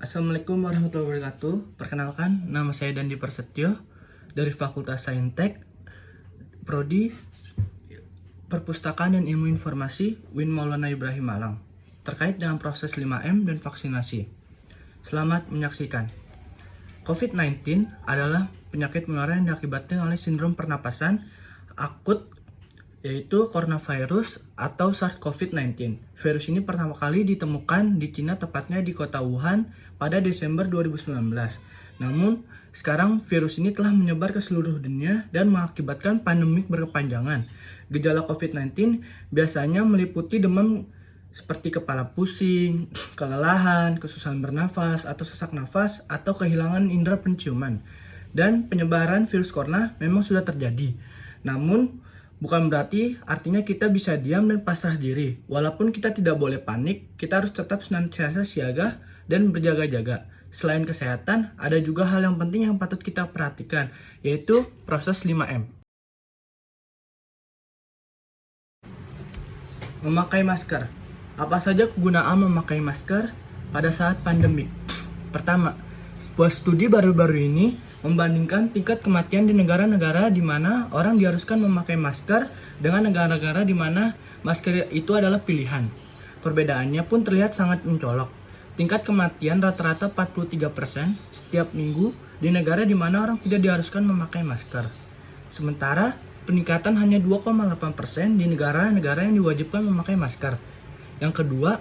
Assalamualaikum warahmatullahi wabarakatuh. Perkenalkan, nama saya Dandi Prasetyo dari Fakultas Saintek, Prodi Perpustakaan dan Ilmu Informasi UIN Maulana Ibrahim Malang, terkait dengan proses 5M dan vaksinasi. Selamat menyaksikan. COVID-19 adalah penyakit menular yang diakibatkan oleh sindrom pernapasan akut, yaitu coronavirus atau SARS-CoV-19. Virus ini pertama kali ditemukan di Cina, tepatnya di kota Wuhan pada Desember 2019. Namun, sekarang virus ini telah menyebar ke seluruh dunia dan mengakibatkan pandemik berkepanjangan. Gejala COVID-19 biasanya meliputi demam seperti kepala pusing, kelelahan, kesusahan bernafas atau sesak nafas, atau kehilangan indera penciuman. Dan penyebaran virus corona memang sudah terjadi. Namun, bukan berarti artinya kita bisa diam dan pasrah diri. Walaupun kita tidak boleh panik, kita harus tetap senantiasa siaga dan berjaga-jaga. Selain kesehatan, ada juga hal yang penting yang patut kita perhatikan, yaitu proses 5M. Memakai masker. Apa saja kegunaan memakai masker pada saat pandemik? Pertama, sebuah studi baru-baru ini membandingkan tingkat kematian di negara-negara di mana orang diharuskan memakai masker dengan negara-negara di mana masker itu adalah pilihan. Perbedaannya pun terlihat sangat mencolok. Tingkat kematian rata-rata 43% setiap minggu di negara di mana orang tidak diharuskan memakai masker. Sementara peningkatan hanya 2,8% di negara-negara yang diwajibkan memakai masker. Yang kedua,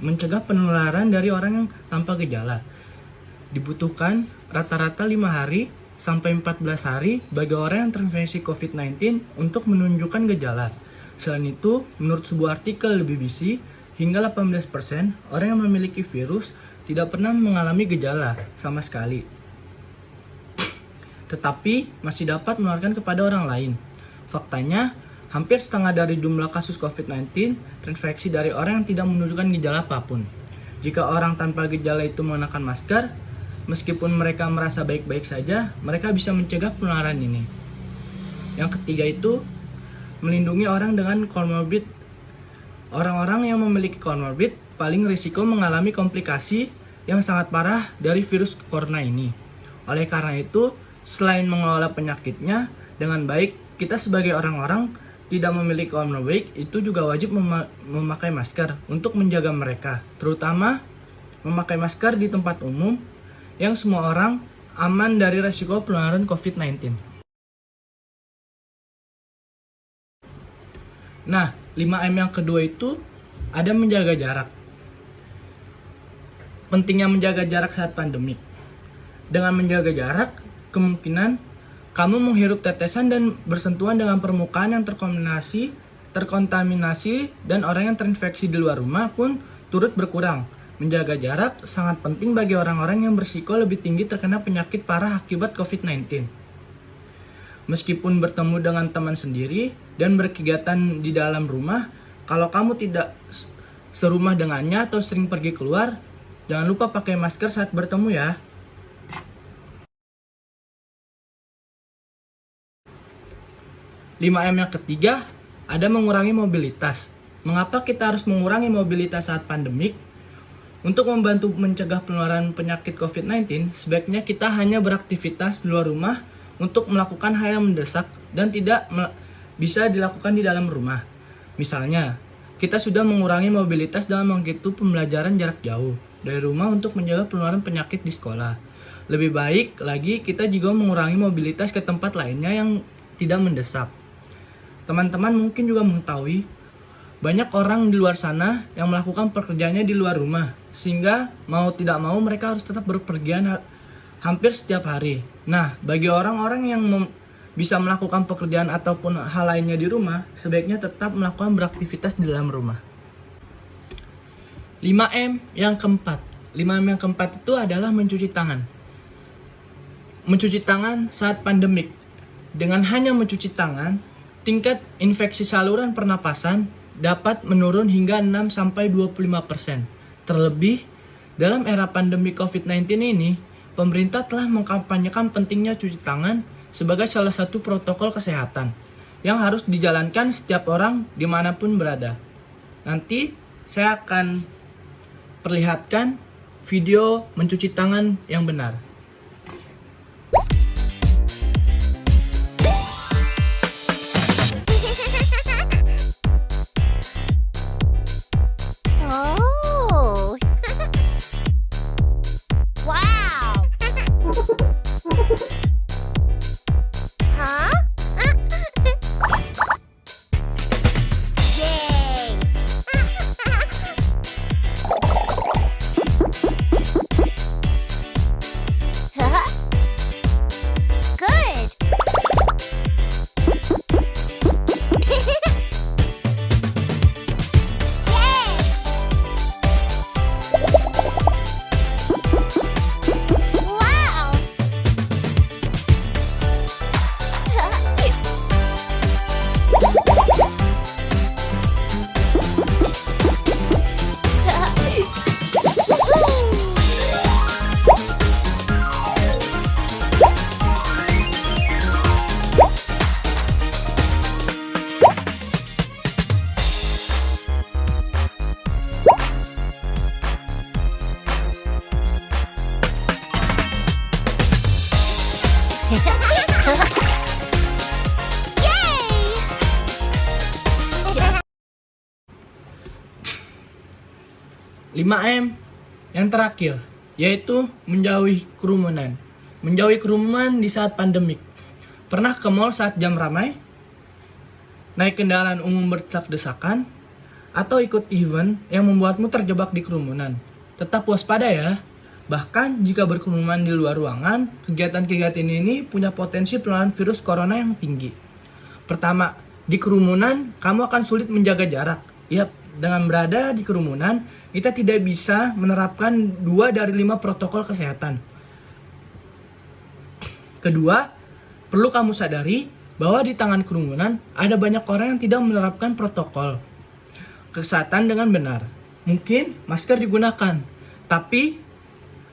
mencegah penularan dari orang yang tanpa gejala. Dibutuhkan rata-rata 5 hari sampai 14 hari bagi orang yang terinfeksi COVID-19 untuk menunjukkan gejala. Selain itu, menurut sebuah artikel di BBC, hingga 18% orang yang memiliki virus tidak pernah mengalami gejala sama sekali, tetapi masih dapat menularkan kepada orang lain. Faktanya, hampir setengah dari jumlah kasus COVID-19 terinfeksi dari orang yang tidak menunjukkan gejala apapun. Jika orang tanpa gejala itu mengenakan masker, meskipun mereka merasa baik-baik saja, mereka bisa mencegah penularan ini. Yang ketiga itu, melindungi orang dengan comorbid. Orang-orang yang memiliki comorbid paling risiko mengalami komplikasi yang sangat parah dari virus corona ini. Oleh karena itu, selain mengelola penyakitnya dengan baik, kita sebagai orang-orang tidak memiliki comorbid itu juga wajib memakai masker untuk menjaga mereka, terutama memakai masker di tempat umum yang semua orang aman dari resiko penularan COVID-19. Nah, 5M yang kedua itu ada menjaga jarak. Pentingnya menjaga jarak saat pandemik. Dengan menjaga jarak, kemungkinan kamu menghirup tetesan dan bersentuhan dengan permukaan yang terkontaminasi dan orang yang terinfeksi di luar rumah pun turut berkurang. Menjaga jarak sangat penting bagi orang-orang yang berisiko lebih tinggi terkena penyakit parah akibat COVID-19. Meskipun bertemu dengan teman sendiri dan berkegiatan di dalam rumah, kalau kamu tidak serumah dengannya atau sering pergi keluar, jangan lupa pakai masker saat bertemu ya. Lima M yang ketiga, ada mengurangi mobilitas. Mengapa kita harus mengurangi mobilitas saat pandemik? Untuk membantu mencegah penularan penyakit COVID-19, sebaiknya kita hanya beraktivitas di luar rumah untuk melakukan hal yang mendesak dan tidak bisa dilakukan di dalam rumah. Misalnya, kita sudah mengurangi mobilitas dengan mengikuti pembelajaran jarak jauh dari rumah untuk menjaga penularan penyakit di sekolah. Lebih baik lagi, kita juga mengurangi mobilitas ke tempat lainnya yang tidak mendesak. Teman-teman mungkin juga mengetahui banyak orang di luar sana yang melakukan pekerjaannya di luar rumah, sehingga mau tidak mau mereka harus tetap berpergian hampir setiap hari. Nah, bagi orang-orang yang bisa melakukan pekerjaan ataupun hal lainnya di rumah, sebaiknya tetap melakukan beraktivitas di dalam rumah. 5M yang keempat. 5M yang keempat itu adalah mencuci tangan. Mencuci tangan saat pandemik. Dengan hanya mencuci tangan, tingkat infeksi saluran pernapasan dapat menurun hingga 6-25%. Terlebih, dalam era pandemi COVID-19 ini, pemerintah telah mengkampanyekan pentingnya cuci tangan sebagai salah satu protokol kesehatan yang harus dijalankan setiap orang dimanapun berada. Nanti saya akan perlihatkan video mencuci tangan yang benar. Oh. Wow. Huh? Yay. Good. Wow! Yay! 5M yang terakhir, yaitu menjauhi kerumunan. Menjauhi kerumunan di saat pandemik. Pernah ke mall saat jam ramai? Naik kendaraan umum berdesak-desakan? Atau ikut event yang membuatmu terjebak di kerumunan? Tetap waspada ya. Bahkan jika berkerumun di luar ruangan, kegiatan-kegiatan ini punya potensi penularan virus corona yang tinggi. Pertama, di kerumunan kamu akan sulit menjaga jarak. Yap, dengan berada di kerumunan, kita tidak bisa menerapkan 2 dari 5 protokol kesehatan. Kedua, perlu kamu sadari bahwa di tangan kerumunan ada banyak orang yang tidak menerapkan protokol kesehatan dengan benar. Mungkin masker digunakan, tapi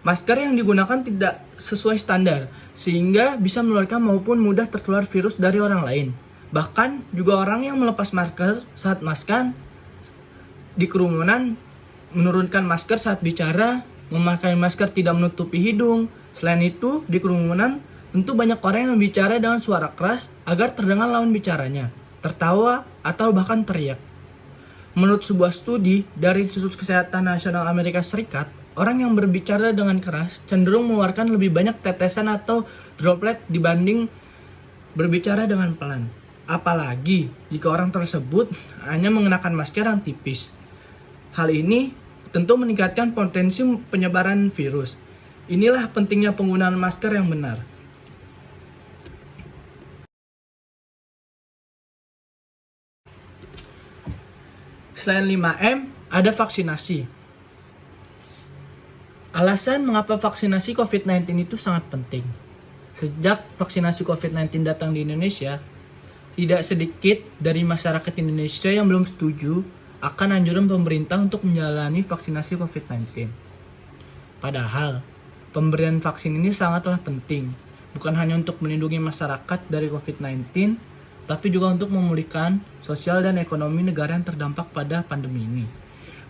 masker yang digunakan tidak sesuai standar, sehingga bisa menularkan maupun mudah tertular virus dari orang lain. Bahkan juga orang yang melepas masker saat makan di kerumunan, menurunkan masker saat bicara, memakai masker tidak menutupi hidung. Selain itu, di kerumunan tentu banyak orang yang bicara dengan suara keras agar terdengar lawan bicaranya, tertawa atau bahkan teriak. Menurut sebuah studi dari Institut Kesehatan Nasional Amerika Serikat, orang yang berbicara dengan keras cenderung mengeluarkan lebih banyak tetesan atau droplet dibanding berbicara dengan pelan. Apalagi jika orang tersebut hanya mengenakan masker yang tipis. Hal ini tentu meningkatkan potensi penyebaran virus. Inilah pentingnya penggunaan masker yang benar. Selain 5M, ada vaksinasi. Alasan mengapa vaksinasi COVID-19 itu sangat penting. Sejak vaksinasi COVID-19 datang di Indonesia, tidak sedikit dari masyarakat Indonesia yang belum setuju akan anjuran pemerintah untuk menjalani vaksinasi COVID-19. Padahal, pemberian vaksin ini sangatlah penting, bukan hanya untuk melindungi masyarakat dari COVID-19, tapi juga untuk memulihkan sosial dan ekonomi negara yang terdampak pada pandemi ini.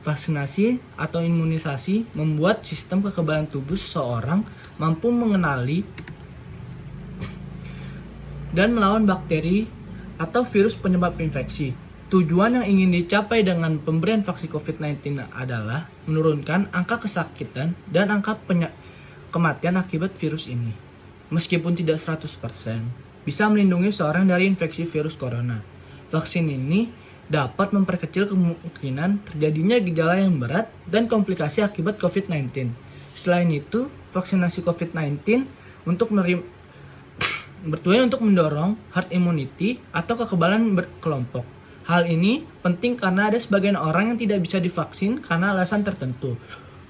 Vaksinasi atau imunisasi membuat sistem kekebalan tubuh seseorang mampu mengenali dan melawan bakteri atau virus penyebab infeksi. Tujuan yang ingin dicapai dengan pemberian vaksin COVID-19 adalah menurunkan angka kesakitan dan angka kematian akibat virus ini. Meskipun tidak 100%, bisa melindungi seorang dari infeksi virus corona. Vaksin ini dapat memperkecil kemungkinan terjadinya gejala yang berat dan komplikasi akibat COVID-19. Selain itu, vaksinasi COVID-19 bertujuan untuk mendorong herd immunity atau kekebalan berkelompok. Hal ini penting karena ada sebagian orang yang tidak bisa divaksin karena alasan tertentu.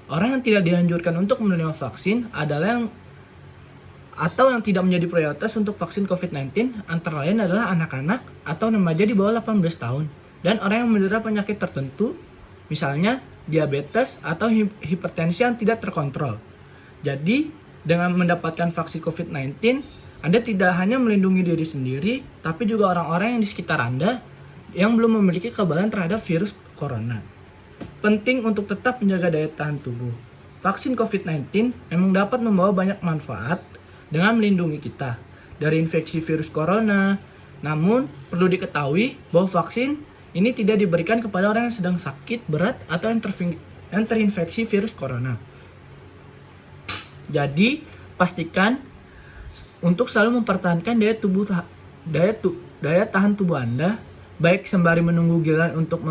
Orang yang tidak dianjurkan untuk menerima vaksin adalah yang tidak menjadi prioritas untuk vaksin COVID-19 antara lain adalah anak-anak atau remaja di bawah 18 tahun dan orang yang menderita penyakit tertentu, misalnya diabetes atau hipertensi yang tidak terkontrol. Jadi, dengan mendapatkan vaksin COVID-19, Anda tidak hanya melindungi diri sendiri, tapi juga orang-orang yang di sekitar Anda yang belum memiliki kekebalan terhadap virus corona. Penting untuk tetap menjaga daya tahan tubuh. vaksin COVID-19 memang dapat membawa banyak manfaat dengan melindungi kita dari infeksi virus corona. Namun, perlu diketahui bahwa vaksin ini tidak diberikan kepada orang yang sedang sakit berat atau yang terinfeksi virus corona. Jadi, pastikan untuk selalu mempertahankan daya tahan tubuh Anda, baik sembari menunggu giliran untuk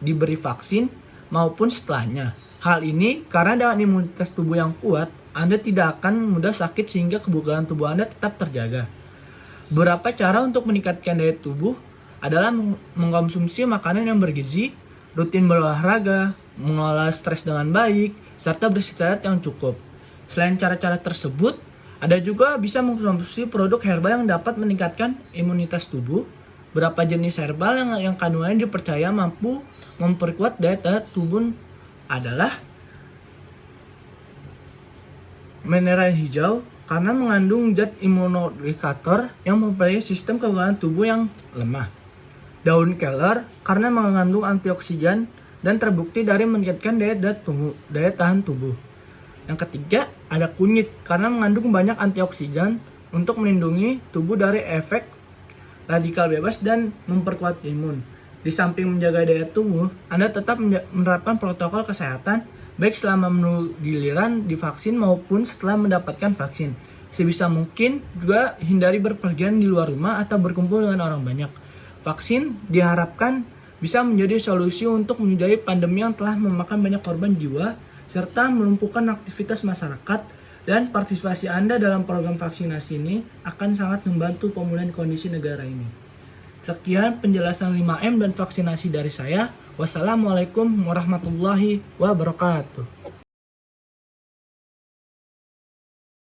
diberi vaksin maupun setelahnya. Hal ini karena dengan imunitas tubuh yang kuat, Anda tidak akan mudah sakit sehingga kebugaran tubuh Anda tetap terjaga. Beberapa cara untuk meningkatkan daya tubuh adalah mengkonsumsi makanan yang bergizi, rutin berolahraga, mengolah stres dengan baik, serta beristirahat yang cukup. Selain cara-cara tersebut, ada juga bisa mengkonsumsi produk herbal yang dapat meningkatkan imunitas tubuh. Beberapa jenis herbal yang kandungannya dipercaya mampu memperkuat daya tahan tubuh adalah mineral hijau karena mengandung zat imunomodulator yang memperoleh sistem kekebalan tubuh yang lemah. Daun kelor karena mengandung antioksidan dan terbukti dari meningkatkan daya tahan tubuh. Yang ketiga, ada kunyit karena mengandung banyak antioksidan untuk melindungi tubuh dari efek radikal bebas dan memperkuat imun. Di samping menjaga daya tubuh, Anda tetap menerapkan protokol kesehatan baik selama menunggu giliran divaksin maupun setelah mendapatkan vaksin. Sebisa mungkin juga hindari berpergian di luar rumah atau berkumpul dengan orang banyak. Vaksin diharapkan bisa menjadi solusi untuk menyudahi pandemi yang telah memakan banyak korban jiwa serta melumpuhkan aktivitas masyarakat, dan partisipasi Anda dalam program vaksinasi ini akan sangat membantu pemulihan kondisi negara ini. Sekian penjelasan 5M dan vaksinasi dari saya. Wassalamualaikum warahmatullahi wabarakatuh.